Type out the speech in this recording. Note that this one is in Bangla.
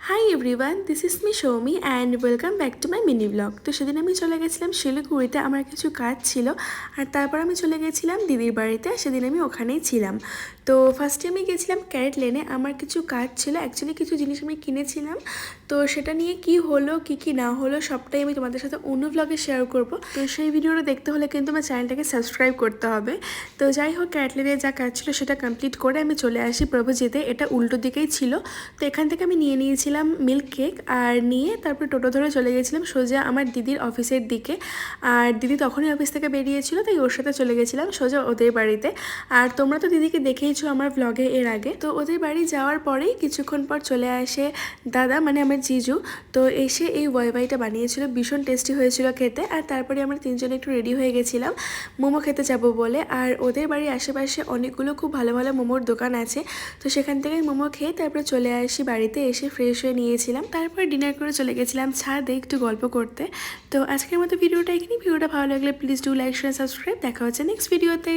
Hi everyone, this is me Soumi and welcome back to my mini blog. তো সেদিন আমি চলে গেছিলাম শিলিগুড়িতে, আমার কিছু কাজ ছিল। আর তারপর আমি চলে গেছিলাম দিদির বাড়িতে, সেদিন আমি ওখানেই ছিলাম। তো ফার্স্টে আমি গেছিলাম ক্যারেট লেনে, আমার কিছু কাজ ছিল, অ্যাকচুয়ালি কিছু জিনিস আমি কিনেছিলাম। তো সেটা নিয়ে কি হলো কি না হলো সবটাই আমি তোমাদের সাথে অন্য ব্লগে শেয়ার করব। তো সেই ভিডিওটা দেখতে হলে কিন্তু আমার চ্যানেলটাকে সাবস্ক্রাইব করতে হবে। তো যাই হোক, ক্যারেট লেনে যা কাজ ছিল সেটা কমপ্লিট করে আমি চলে আসি প্রভুজিতে। এটা উল্টো দিকেই ছিল। তো এখান থেকে আমি নিয়ে নিয়েছিলাম মিল্ক কেক, আর নিয়ে তারপরে টোটো ধরে চলে গেছিলাম সোজা আমার দিদির অফিসের দিকে। আর দিদি তখনই অফিস থেকে বেরিয়েছিল, তাই ওর সাথে চলে গেছিলাম সোজা ওদের বাড়িতে। আর তোমরা তো দিদিকে দেখেইছো আমার ব্লগে এর আগে। তো ওদের বাড়ি যাওয়ার পরেই কিছুক্ষণ পর চলে আসে দাদা, মানে আমার জিজু। তো এসে এই ওয়াইটা বানিয়েছিল, ভীষণ টেস্টি হয়েছিল খেতে। আর তারপরে আমরা তিনজনে একটু রেডি হয়ে গেছিলাম মোমো খেতে যাব বলে। আর ওদের বাড়ির আশেপাশে অনেকগুলো খুব ভালো ভালো মোমোর দোকান আছে। তো সেখান থেকে মোমো খেয়ে তারপরে চলে আসি বাড়িতে, এসে ফ্রেশ হয়ে নিয়েছিলাম। তারপর ডিনার করে চলে গেছিলাম ছাদে একটু গল্প করতে। তো আজকের মতো ভিডিওটা এখানেই। ভিডিওটা ভালো লাগলে please do like share subscribe. দেখা হচ্ছে নেক্সট ভিডিওতে।